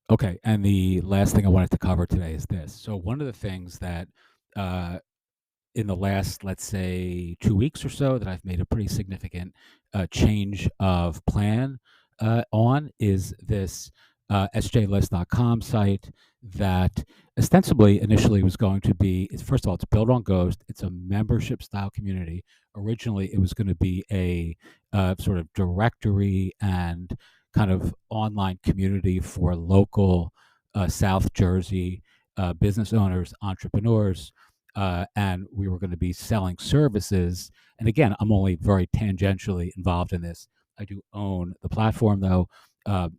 Okay, and the last thing I wanted to cover today is this. So one of the things that uh, in the last, let's say, 2 weeks or so, that I've made a pretty significant change of plan on is this sjlist.com site that ostensibly initially was going to be, first of all, it's built on Ghost. It's a membership style community. Originally, it was going to be a sort of directory and kind of online community for local South Jersey business owners, entrepreneurs, and we were going to be selling services. And again, I'm only very tangentially involved in this. I do own the platform though,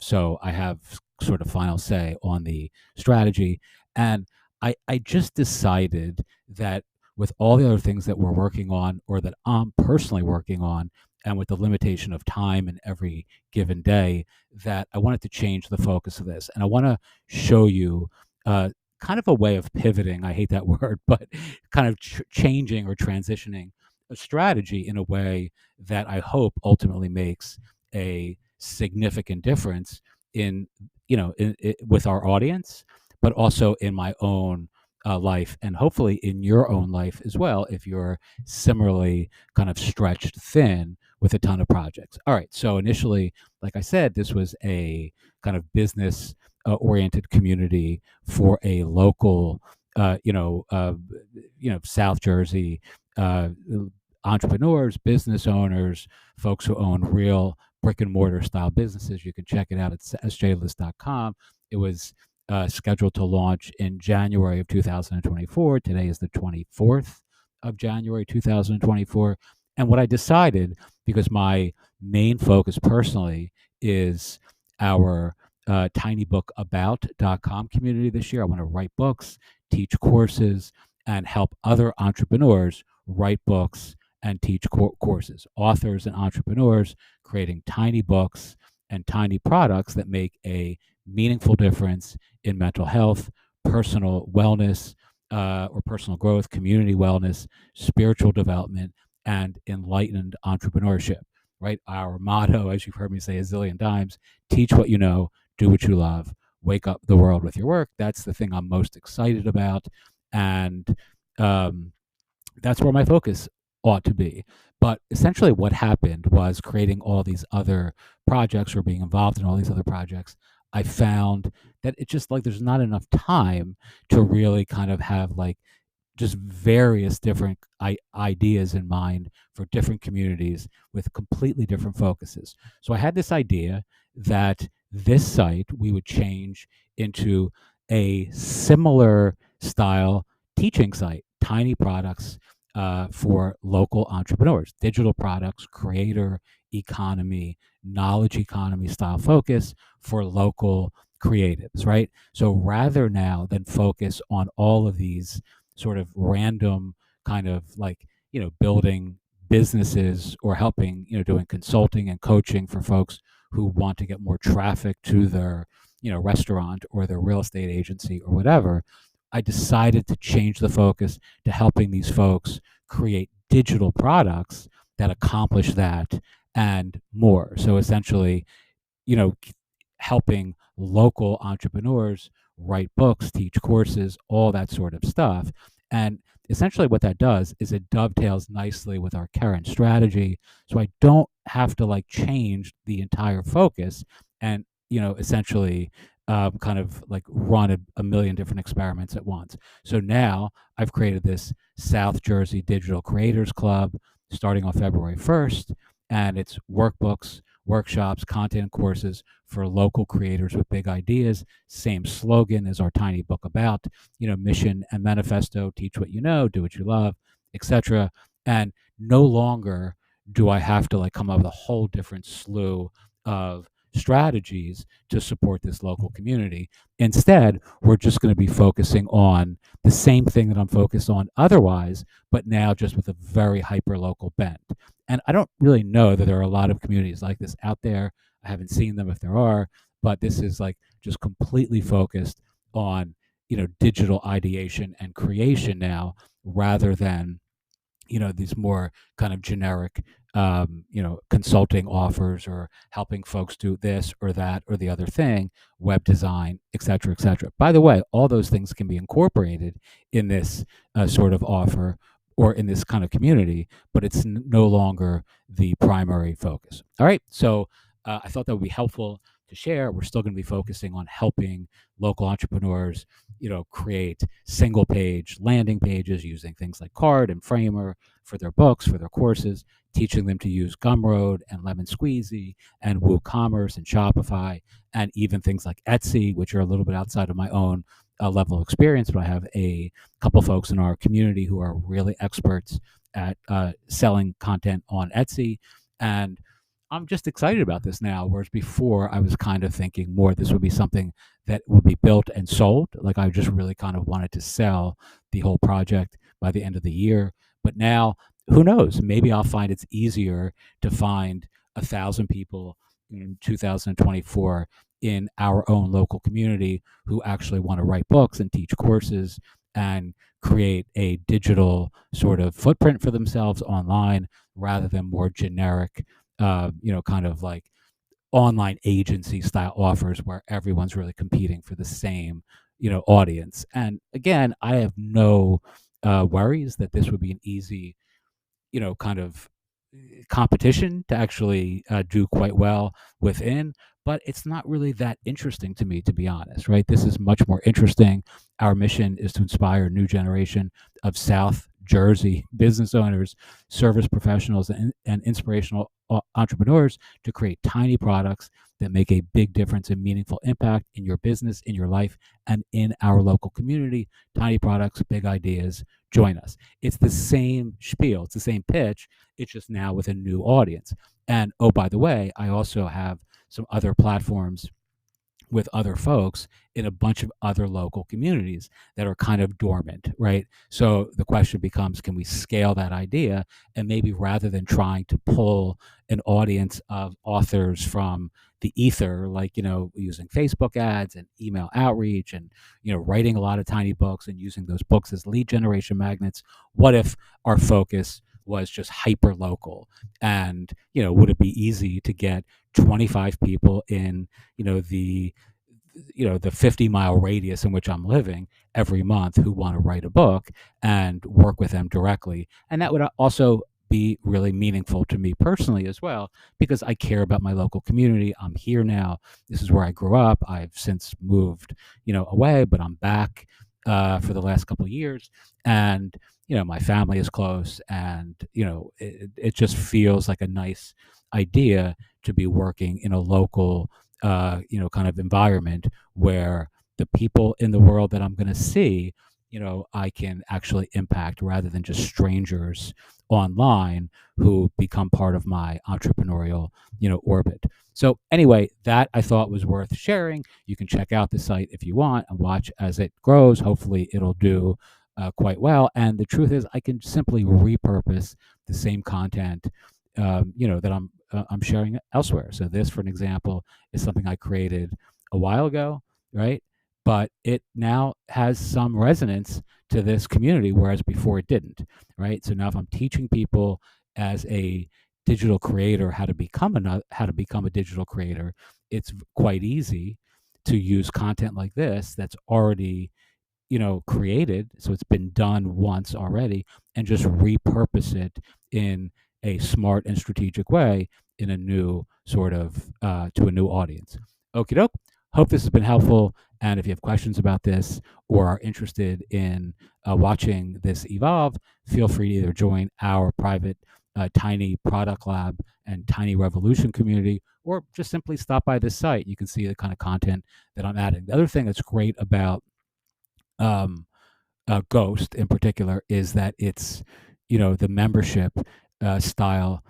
so I have sort of final say on the strategy. And I just decided that with all the other things that we're working on, or that I'm personally working on, and with the limitation of time in every given day, that I wanted to change the focus of this. And I want to show you uh, kind of a way of pivoting. I hate that word, but kind of changing or transitioning a strategy in a way that I hope ultimately makes a significant difference in, with our audience, but also in my own life, and hopefully in your own life as well, if you're similarly kind of stretched thin with a ton of projects. All right. So initially, like I said, this was a kind of business oriented community for a local, uh, you know, uh, South Jersey uh, entrepreneurs, business owners, folks who own real brick and mortar style businesses. You can check it out at sjlist.com. It was scheduled to launch in January of 2024. Today is the 24th of January 2024. And what I decided, because my main focus personally is our tinybookabout.com community this year. I want to write books, teach courses, and help other entrepreneurs write books and teach courses. Authors and entrepreneurs creating tiny books and tiny products that make a meaningful difference in mental health, personal wellness, or personal growth, community wellness, spiritual development, and enlightened entrepreneurship. Right? Our motto, as you've heard me say a zillion times, teach what you know, do what you love, wake up the world with your work. That's the thing I'm most excited about. And um, that's where my focus ought to be. But essentially, what happened was creating all these other projects, or being involved in all these other projects. I found that it's just like there's not enough time to really kind of have like just various different ideas in mind for different communities with completely different focuses. So I had this idea that this site we would change into a similar style teaching site, tiny products for local entrepreneurs, digital products, creator economy, knowledge economy style focus for local creatives, right? So rather now than focus on all of these sort of random kind of like, building businesses, or helping, doing consulting and coaching for folks who want to get more traffic to their, restaurant or their real estate agency or whatever. I decided to change the focus to helping these folks create digital products that accomplish that and more. So essentially, you know, helping local entrepreneurs write books, teach courses, all that sort of stuff. And essentially, what that does is it dovetails nicely with our current strategy. So I don't have to like change the entire focus and, essentially kind of like run a million different experiments at once. So now I've created this South Jersey Digital Creators Club starting on February 1st, and it's workbooks, workshops, content, and courses for local creators with big ideas. Same slogan as our tiny book about, mission and manifesto: teach what you know, do what you love, etc. And no longer do I have to like come up with a whole different slew of strategies to support this local community. Instead, we're just going to be focusing on the same thing that I'm focused on otherwise, but now just with a very hyper local bent. And I don't really know that there are a lot of communities like this out there. I haven't seen them if there are, but this is like just completely focused on, digital ideation and creation now, rather than, these more kind of generic consulting offers or helping folks do this or that or the other thing, web design, et cetera, et cetera. By the way, all those things can be incorporated in this sort of offer or in this kind of community, but it's no longer the primary focus. All right. So I thought that would be helpful to share. We're still going to be focusing on helping local entrepreneurs, create single page landing pages using things like Card and Framer for their books, for their courses, teaching them to use Gumroad and Lemon Squeezy and WooCommerce and Shopify, and even things like Etsy, which are a little bit outside of my own level of experience, but I have a couple folks in our community who are really experts at selling content on Etsy. And I'm just excited about this now, whereas before I was kind of thinking more this would be something that would be built and sold. Like I just really kind of wanted to sell the whole project by the end of the year. But now, who knows? Maybe I'll find it's easier to find 1,000 people in 2024 in our own local community who actually want to write books and teach courses and create a digital sort of footprint for themselves online rather than more generic, kind of like online agency style offers where everyone's really competing for the same, audience. And again, I have no worries that this would be an easy, kind of competition to actually do quite well within, but it's not really that interesting to me, to be honest, right? This is much more interesting. Our mission is to inspire a new generation of South Jersey business owners, service professionals, and inspirational entrepreneurs to create tiny products that make a big difference and meaningful impact in your business, in your life, and in our local community. Tiny products, big ideas. Join us. It's the same spiel, it's the same pitch. It's just now with a new audience. And oh, by the way, I also have some other platforms with other folks in a bunch of other local communities that are kind of dormant, right? So the question becomes, can we scale that idea? And maybe rather than trying to pull an audience of authors from the ether, like, using Facebook ads and email outreach and, writing a lot of tiny books and using those books as lead generation magnets, what if our focus was just hyper local? And, would it be easy to get 25 people in, the 50-mile radius in which I'm living every month who want to write a book and work with them directly? And that would also be really meaningful to me personally as well, because I care about my local community. I'm here now. This is where I grew up. I've since moved, away, but I'm back for the last couple of years. And, my family is close, and, it just feels like a nice idea to be working in a local, kind of environment where the people in the world that I'm going to see, I can actually impact rather than just strangers online who become part of my entrepreneurial, orbit. So anyway, that I thought was worth sharing. You can check out the site if you want and watch as it grows. Hopefully it'll do quite well. And the truth is I can simply repurpose the same content, that I'm sharing elsewhere. So this, for an example, is something I created a while ago, right? But it now has some resonance to this community, whereas before it didn't, right? So now if I'm teaching people as a digital creator how to become a digital creator, it's quite easy to use content like this that's already, created. So it's been done once already, and just repurpose it in a smart and strategic way in a new sort of to a new audience. Okie doke. Hope this has been helpful. And if you have questions about this or are interested in watching this evolve, feel free to either join our private Tiny Product Lab and Tiny Revolution community, or just simply stop by this site. You can see the kind of content that I'm adding. The other thing that's great about Ghost in particular is that it's, the membership style,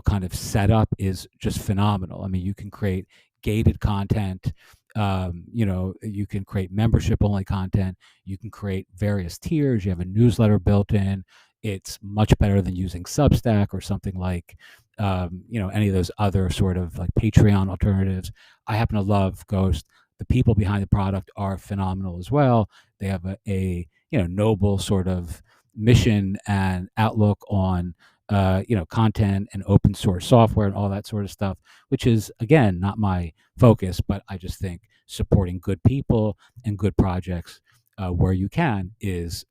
kind of setup is just phenomenal. I mean, you can create gated content. You can create membership only content. You can create various tiers. You have a newsletter built in. It's much better than using Substack or something like, any of those other sort of like Patreon alternatives. I happen to love Ghost. The people behind the product are phenomenal as well. They have a noble sort of mission and outlook on content and open source software and all that sort of stuff, which is, again, not my focus, but I just think supporting good people and good projects where you can is,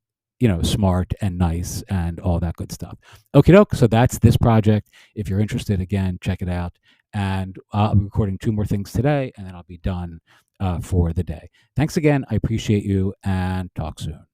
smart and nice and all that good stuff. Okie doke. So that's this project. If you're interested, again, check it out. And I'll be recording 2 more things today, and then I'll be done for the day. Thanks again. I appreciate you, and talk soon.